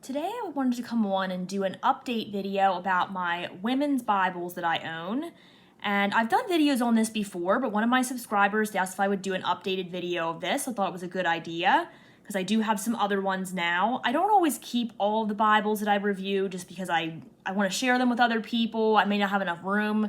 Today I wanted to come on and do an update video about my women's Bibles that I own. And I've done videos on this before, but one of my subscribers asked if I would do an updated video of this. I thought it was a good idea because I do have some other ones now. I don't always keep all of the Bibles that I review just because I want to share them with other people. I may not have enough room,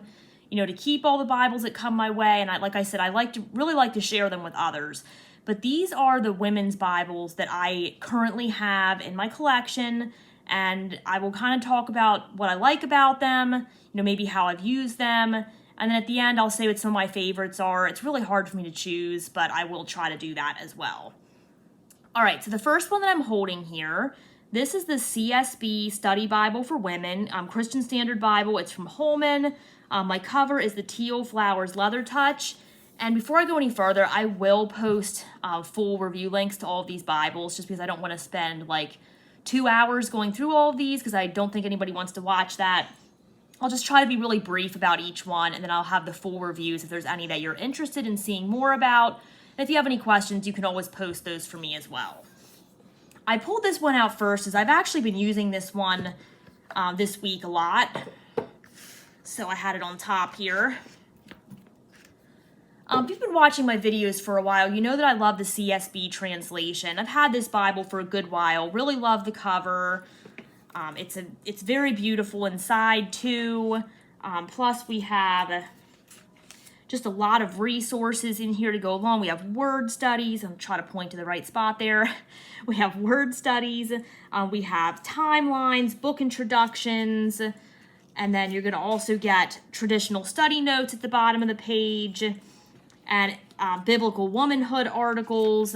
to keep all the Bibles that come my way. And like I said, I really like to share them with others. But these are the women's Bibles that I currently have in my collection, and I will kind of talk about what I like about them, maybe how I've used them, and then at the end I'll say what some of my favorites are. It's really hard for me to choose, but I will try to do that as well. All right, so the first one that I'm holding here, this is the CSB Study Bible for Women, Christian Standard Bible. It's from Holman. My cover is the Teal Flowers Leather Touch. And before I go any further, I will post full review links to all of these Bibles just because I don't want to spend like 2 hours going through all of these because I don't think anybody wants to watch that. I'll just try to be really brief about each one, and then I'll have the full reviews if there's any that you're interested in seeing more about. And if you have any questions, you can always post those for me as well. I pulled this one out first as I've actually been using this one this week a lot. So I had it on top here. If you've been watching my videos for a while, you know that I love the CSB translation. I've had this Bible for a good while. Really love the cover. It's very beautiful inside too. Plus we have just a lot of resources in here to go along. We have word studies. I'm trying to point to the right spot there. We have word studies. We have timelines, book introductions, and then you're going to also get traditional study notes at the bottom of the page, and biblical womanhood articles.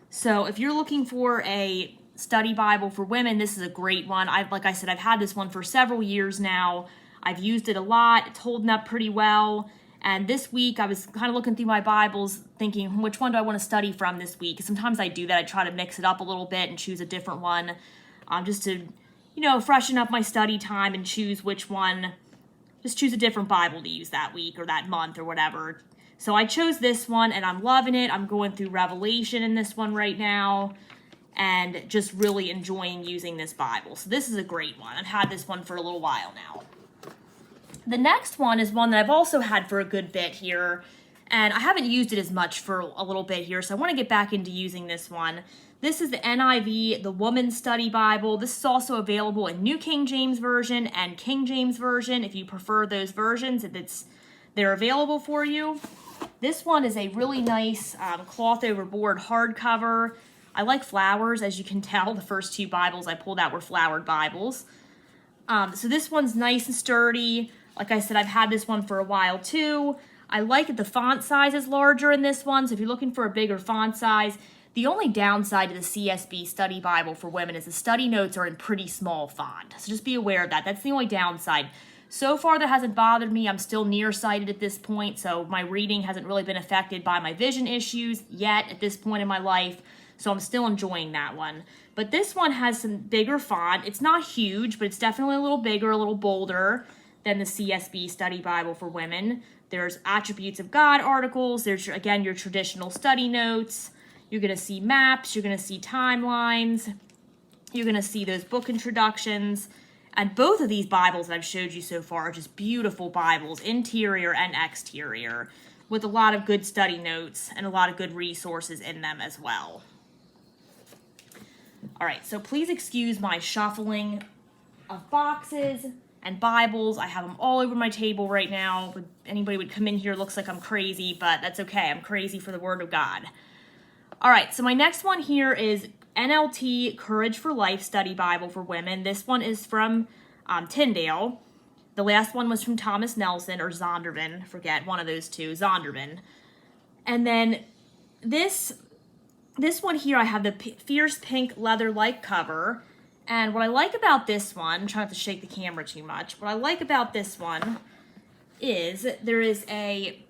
So if you're looking for a study Bible for women, this is a great one. Like I said, I've had this one for several years now. I've used it a lot. It's holding up pretty well. And this week I was kind of looking through my Bibles thinking, which one do I want to study from this week? Sometimes I do that. I try to mix it up a little bit and choose a different one just to, freshen up my study time and choose which one. Just choose a different Bible to use that week or that month or whatever. So I chose this one, and I'm loving it. I'm going through Revelation in this one right now, and just really enjoying using this Bible. So this is a great one. I've had this one for a little while now. The next one is one that I've also had for a good bit here, and I haven't used it as much for a little bit here, so I want to get back into using this one. This is the NIV, the Woman's Study Bible. This is also available in New King James Version and King James Version. If you prefer those versions, they're available for you. This one is a really nice cloth over board hardcover. I like flowers, as you can tell. The first two Bibles I pulled out were flowered Bibles. So this one's nice and sturdy. Like I said, I've had this one for a while too. I like that the font size is larger in this one, so if you're looking for a bigger font size, the only downside to the CSB Study Bible for Women is the study notes are in pretty small font. So just be aware of that. That's the only downside. So far, that hasn't bothered me. I'm still nearsighted at this point, so my reading hasn't really been affected by my vision issues yet at this point in my life, so I'm still enjoying that one. But this one has some bigger font. It's not huge, but it's definitely a little bigger, a little bolder than the CSB Study Bible for Women. There's Attributes of God articles. There's, again, your traditional study notes. You're going to see maps. You're going to see timelines. You're going to see those book introductions. And both of these Bibles that I've showed you so far are just beautiful Bibles, interior and exterior, with a lot of good study notes and a lot of good resources in them as well. All right, so please excuse my shuffling of boxes and Bibles. I have them all over my table right now. Anybody would come in here, looks like I'm crazy, but that's okay. I'm crazy for the Word of God. All right, so my next one here is NLT Courage for Life Study Bible for Women. This one is from Tyndale. The last one was from Thomas Nelson or Zondervan. Forget one of those two. Zondervan. And then this one here, I have the fierce pink leather-like cover. And what I like about this one, I'm trying not to shake the camera too much. What I like about this one is there is a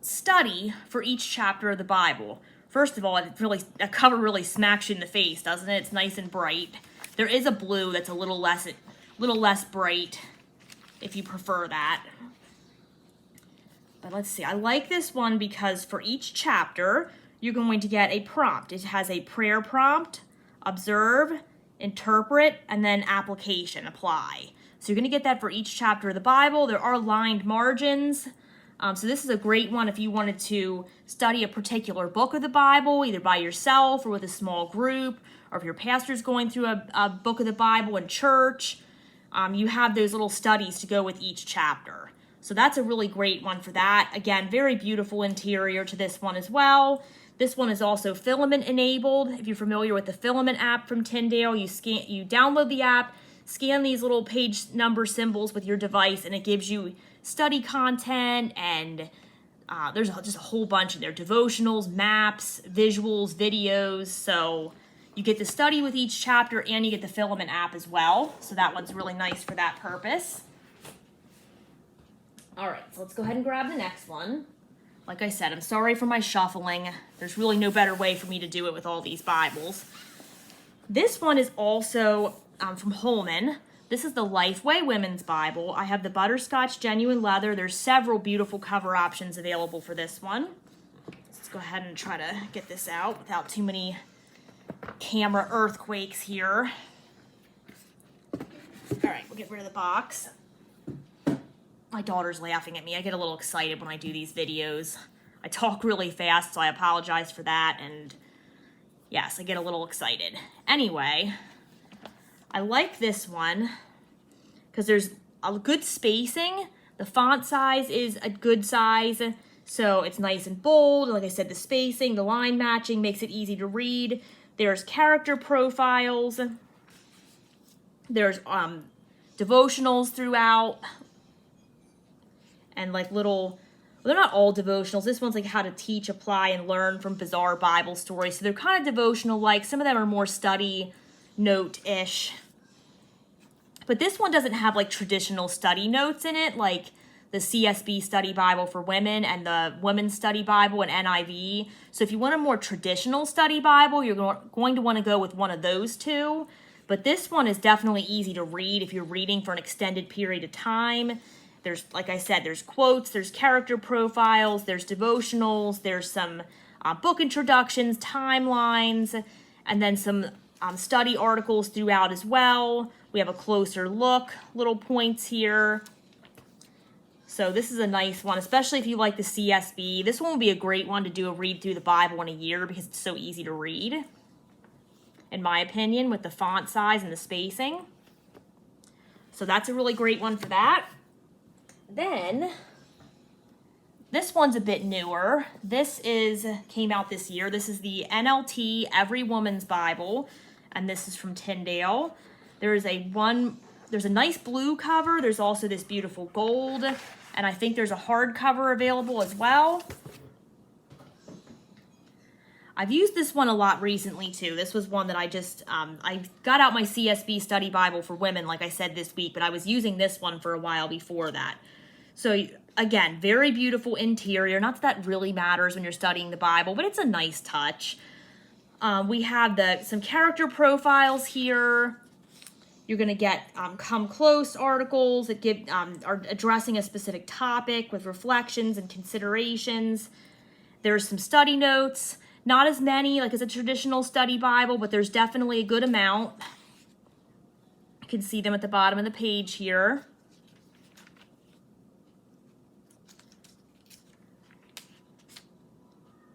study for each chapter of the Bible. First of all, a cover really smacks you in the face, doesn't it? It's nice and bright. There is a blue that's a little less bright, if you prefer that. But let's see. I like this one because for each chapter, you're going to get a prompt. It has a prayer prompt, observe, interpret, and then application, apply. So you're going to get that for each chapter of the Bible. There are lined margins. So this is a great one if you wanted to study a particular book of the Bible, either by yourself or with a small group, or if your pastor's going through a book of the Bible in church. You have those little studies to go with each chapter. So that's a really great one for that. Again, very beautiful interior to this one as well. This one is also filament enabled. If you're familiar with the filament app from Tyndale, you download the app, scan these little page number symbols with your device, and it gives you study content, and there's just a whole bunch in there. Devotionals, maps, visuals, videos. So you get to study with each chapter, and you get the filament app as well. So that one's really nice for that purpose. All right, so let's go ahead and grab the next one. Like I said, I'm sorry for my shuffling. There's really no better way for me to do it with all these Bibles. This one is also from Holman. This is the LifeWay Women's Bible. I have the butterscotch genuine leather. There's several beautiful cover options available for this one. Let's go ahead and try to get this out without too many camera earthquakes here. All right, we'll get rid of the box. My daughter's laughing at me. I get a little excited when I do these videos. I talk really fast, so I apologize for that. And yes, I get a little excited. Anyway, I like this one because there's a good spacing. The font size is a good size, so it's nice and bold. Like I said, the spacing, the line matching makes it easy to read. There's character profiles. There's devotionals throughout. And like little, well, they're not all devotionals. This one's like how to teach, apply, and learn from bizarre Bible stories. So they're kind of devotional-like. Some of them are more study note-ish. But this one doesn't have like traditional study notes in it, like the CSB Study Bible for Women and the Women's Study Bible and NIV. So if you want a more traditional study Bible, you're going to want to go with one of those two. But this one is definitely easy to read if you're reading for an extended period of time. There's, like I said, there's quotes, there's character profiles, there's devotionals, there's some book introductions, timelines, and then some study articles throughout as well. We have a closer look, little points here. So this is a nice one, especially if you like the CSB. This one would be a great one to do a read through the Bible in a year because it's so easy to read, in my opinion, with the font size and the spacing. So that's a really great one for that. Then, this one's a bit newer. This came out this year. This is the NLT Every Woman's Bible, and this is from Tyndale. There's a nice blue cover. There's also this beautiful gold, and I think there's a hardcover available as well. I've used this one a lot recently too. This was one that I just, I got out my CSB Study Bible for Women, like I said, this week, but I was using this one for a while before that. So again, very beautiful interior. Not that really matters when you're studying the Bible, but it's a nice touch. We have some character profiles here. You're going to get come close articles that are addressing a specific topic with reflections and considerations. There's some study notes. Not as many like as a traditional study Bible, but there's definitely a good amount. You can see them at the bottom of the page here.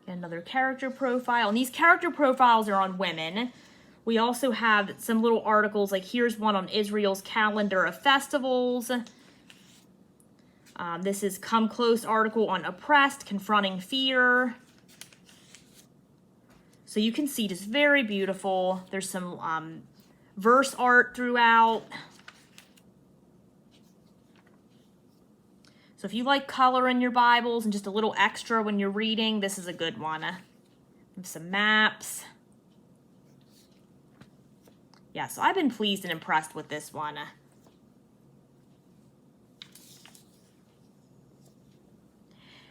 Another character profile, and these character profiles are on women. We also have some little articles, like here's one on Israel's calendar of festivals. This is Come Close article on oppressed, confronting fear. So you can see just very beautiful. There's some verse art throughout. So if you like color in your Bibles and just a little extra when you're reading, this is a good one. Some maps. Yeah, so I've been pleased and impressed with this one.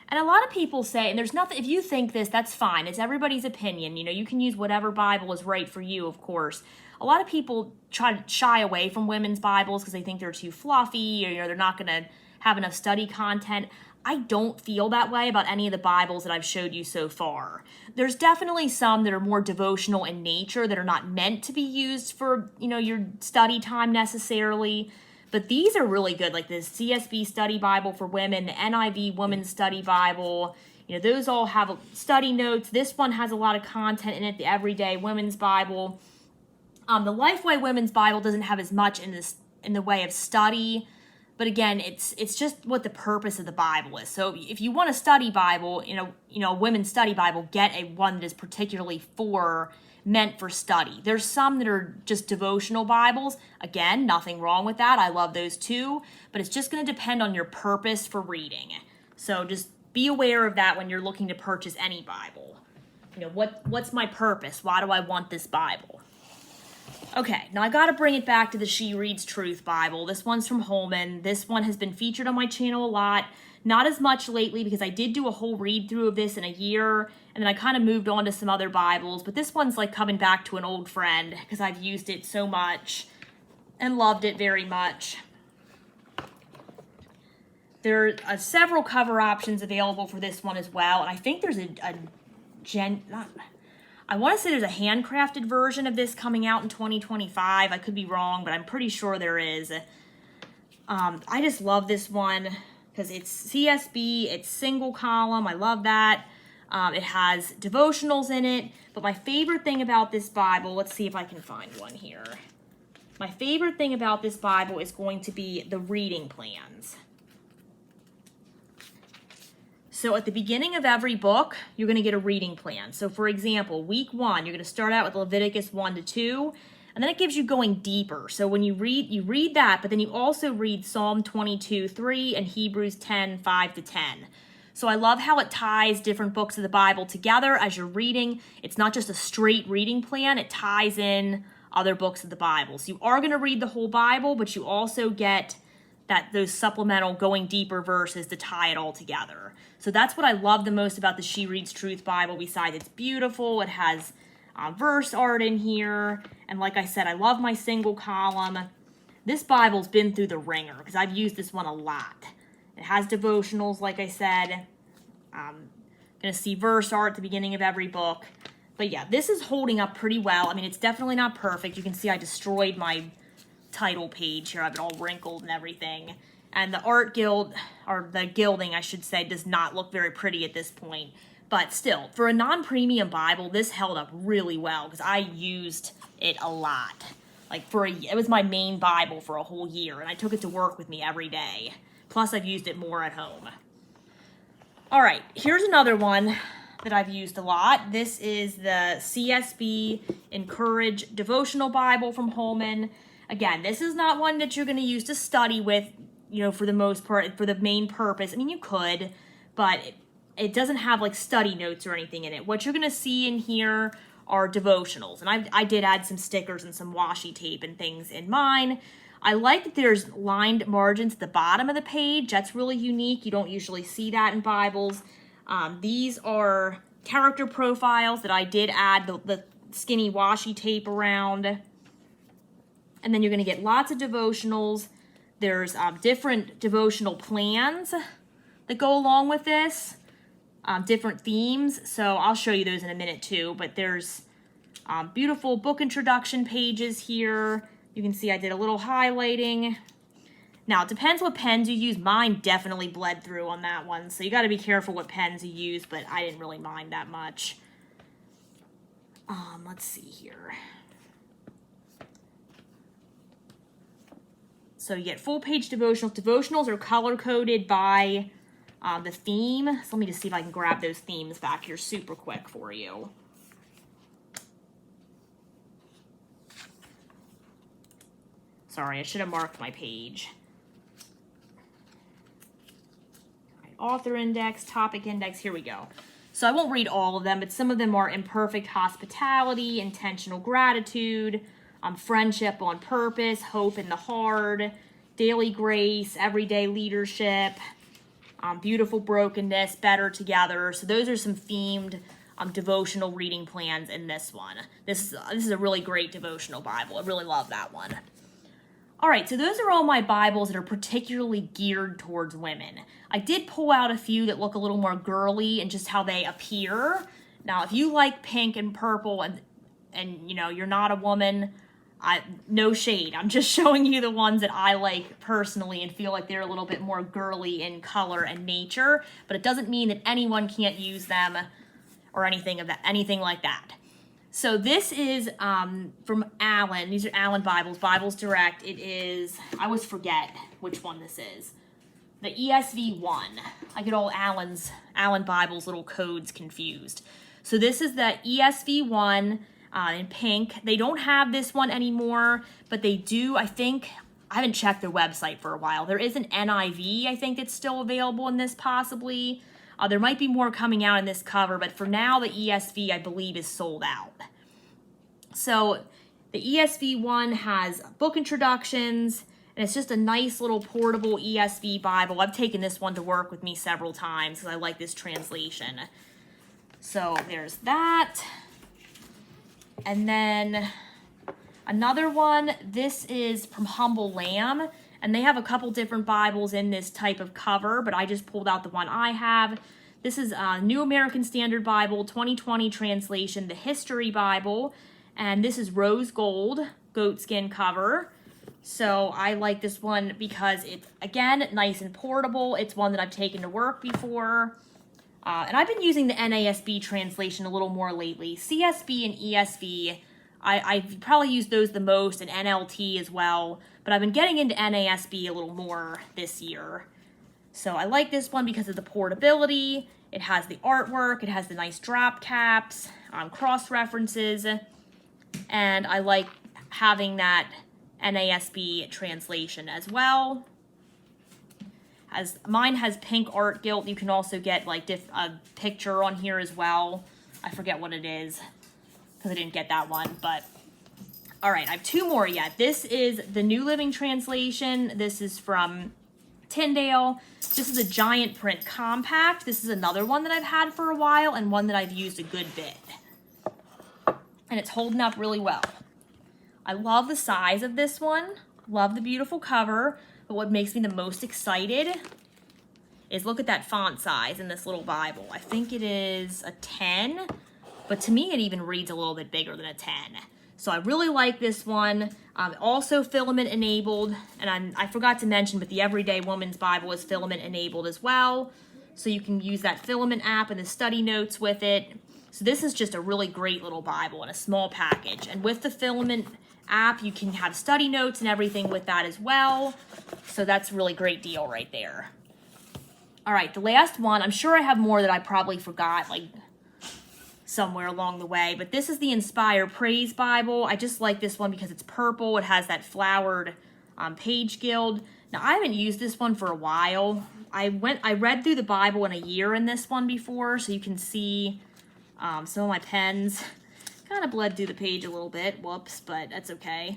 And a lot of people say, and there's nothing, if you think this, that's fine. It's everybody's opinion. You know, you can use whatever Bible is right for you, of course. A lot of people try to shy away from women's Bibles because they think they're too fluffy, or, you know, they're not going to have enough study content. I don't feel that way about any of the Bibles that I've showed you so far. There's definitely some that are more devotional in nature that are not meant to be used for, your study time necessarily. But these are really good, like the CSB Study Bible for women, the NIV Women's Study Bible. Those all have study notes. This one has a lot of content in it, the Everyday Women's Bible. The LifeWay Women's Bible doesn't have as much in the way of study, but again, it's just what the purpose of the Bible is. So if you want a study Bible, a women's study Bible, get one that is particularly meant for study. There's some that are just devotional Bibles. Again, nothing wrong with that. I love those too, but it's just going to depend on your purpose for reading. So just be aware of that when you're looking to purchase any Bible. What's my purpose? Why do I want this Bible? Okay, now I got to bring it back to the She Reads Truth Bible. This one's from Holman. This one has been featured on my channel a lot. Not as much lately because I did do a whole read through of this in a year, and then I kind of moved on to some other Bibles, but this one's like coming back to an old friend because I've used it so much and loved it very much. There are several cover options available for this one as well, and I think there's I want to say there's a handcrafted version of this coming out in 2025. I could be wrong, but I'm pretty sure there is. I just love this one because it's CSB, it's single column. I love that. It has devotionals in it, but my favorite thing about this Bible, let's see if I can find one here. My favorite thing about this Bible is going to be the reading plans. So at the beginning of every book, you're going to get a reading plan. So for example, week 1, you're going to start out with Leviticus 1-2, and then it gives you going deeper. So when you read that, but then you also read Psalm 22:3 and Hebrews 10:5-10. So I love how it ties different books of the Bible together as you're reading. It's not just a straight reading plan, it ties in other books of the Bible. So you are going to read the whole Bible, but you also get those supplemental going deeper verses to tie it all together. So that's what I love the most about the She Reads Truth Bible. Besides it's beautiful, it has verse art in here, and like I said, I love my single column. This Bible's been through the ringer because I've used this one a lot. It has devotionals, like I said. Gonna see verse art at the beginning of every book. But yeah, this is holding up pretty well. I mean, it's definitely not perfect. You can see I destroyed my title page here. I have it all wrinkled and everything. And the gilding, I should say, does not look very pretty at this point. But still, for a non-premium Bible, this held up really well because I used it a lot. It was my main Bible for a whole year, and I took it to work with me every day. Plus, I've used it more at home. All right, here's another one that I've used a lot. This is the CSB Encourage Devotional Bible from Holman. Again, this is not one that you're going to use to study with, for the most part, for the main purpose. I mean, you could, but it doesn't have like study notes or anything in it. What you're going to see in here are devotionals. And I did add some stickers and some washi tape and things in mine. I like that there's lined margins at the bottom of the page. That's really unique. You don't usually see that in Bibles. These are character profiles that I did add the skinny washi tape around. And then you're going to get lots of devotionals. There's different devotional plans that go along with this, different themes. So I'll show you those in a minute too. But there's beautiful book introduction pages here. You can see I did a little highlighting. Now, it depends what pens you use. Mine definitely bled through on that one. So you got to be careful what pens you use, but I didn't really mind that much. Let's see here. So you get full page devotionals. Devotionals are color coded by the theme. So let me just see if I can grab those themes back here super quick for you. Sorry, I should have marked my page. All right, author index, topic index, here we go. So I won't read all of them, but some of them are imperfect hospitality, intentional gratitude, friendship on purpose, hope in the hard, daily grace, everyday leadership, beautiful brokenness, better together. So those are some themed devotional reading plans in this one. This is a really great devotional Bible. I really love that one. All right, so those are all my Bibles that are particularly geared towards women. I did pull out a few that look a little more girly and just how they appear. Now, if you like pink and purple and you know, you're not a woman, no shade. I'm just showing you the ones that I like personally and feel like they're a little bit more girly in color and nature, but it doesn't mean that anyone can't use them or anything like that. So this is from Allen. These are Allen Bibles, Bibles Direct. It is, I always forget which one this is. The ESV 1. I get all Allen Bibles little codes confused. So this is the ESV 1 in pink. They don't have this one anymore, but they do, I think, I haven't checked their website for a while. There is an NIV, I think, that's still available in this possibly. There might be more coming out in this cover, but for now, the ESV, I believe, is sold out. So the ESV 1 has book introductions, and it's just a nice little portable ESV Bible. I've taken this one to work with me several times because I like this translation. So there's that. And then another one, this is from Humble Lamb. And they have a couple different Bibles in this type of cover, but I just pulled out the one I have. This is New American Standard Bible, 2020 translation, the History Bible. And this is rose gold, goatskin cover. So I like this one because it's, again, nice and portable. It's one that I've taken to work before. And I've been using the NASB translation a little more lately. CSB and ESV, I've probably used those the most, and NLT as well. But I've been getting into NASB a little more this year. So I like this one because of the portability. It has the artwork. It has the nice drop caps, cross references. And I like having that NASB translation as well. Mine has pink art gilt. You can also get like a picture on here as well. I forget what it is because I didn't get that one, but all right, I have two more yet. This is the New Living Translation. This is from Tyndale. This is a giant print compact. This is another one that I've had for a while and one that I've used a good bit. And it's holding up really well. I love the size of this one. Love the beautiful cover. But what makes me the most excited is look at that font size in this little Bible. I think it is a 10, but to me it even reads a little bit bigger than a 10. So I really like this one. Also filament enabled, and I forgot to mention, but the Everyday Woman's Bible is filament enabled as well. So you can use that filament app and the study notes with it. So this is just a really great little Bible in a small package. And with the filament app, you can have study notes and everything with that as well. So that's a really great deal right there. All right, the last one, I'm sure I have more that I probably forgot, like somewhere along the way, but this is the Inspire Praise Bible. I just like this one because it's purple. It has that flowered page guild. Now, I haven't used this one for a while. I read through the Bible in a year in this one before, so you can see some of my pens kind of bled through the page a little bit. Whoops, but that's okay.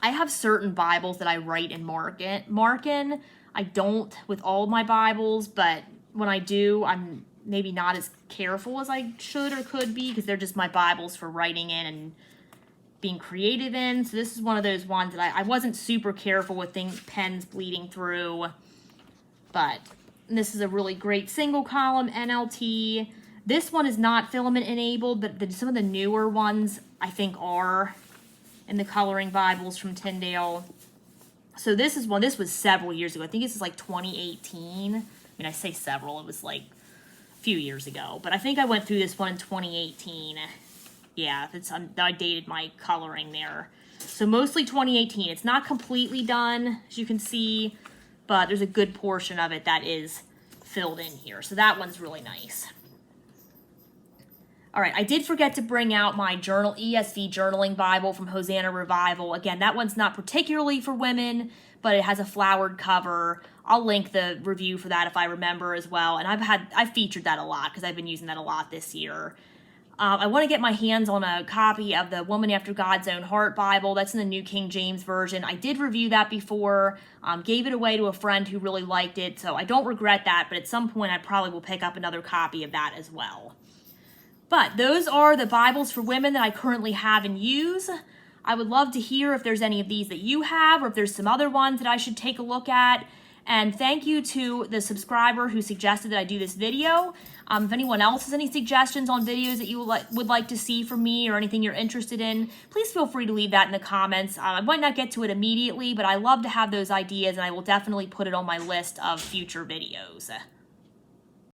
I have certain Bibles that I write and mark in. I don't with all my Bibles, but when I do, I'm maybe not as careful as I should or could be because they're just my Bibles for writing in and being creative in. So this is one of those ones that I wasn't super careful with pens bleeding through. But this is a really great single column NLT. This one is not filament enabled, but some of the newer ones I think are in the coloring Bibles from Tyndale. So this was several years ago. I think this is like 2018. I mean, I say several, it was like a few years ago, but I think I went through this one in 2018. Yeah, I dated my coloring there. So mostly 2018. It's not completely done, as you can see, but there's a good portion of it that is filled in here. So that one's really nice. All right, I did forget to bring out my ESV journaling Bible from Hosanna Revival. Again, that one's not particularly for women, but it has a flowered cover. I'll link the review for that if I remember as well. And I've featured that a lot because I've been using that a lot this year. I want to get my hands on a copy of the Woman After God's Own Heart Bible. That's in the New King James Version. I did review that before, gave it away to a friend who really liked it, so I don't regret that, but at some point I probably will pick up another copy of that as well. But those are the Bibles for women that I currently have and use. I would love to hear if there's any of these that you have, or if there's some other ones that I should take a look at. And thank you to the subscriber who suggested that I do this video. If anyone else has any suggestions on videos that you would like to see from me, or anything you're interested in, please feel free to leave that in the comments. I might not get to it immediately, but I love to have those ideas, and I will definitely put it on my list of future videos.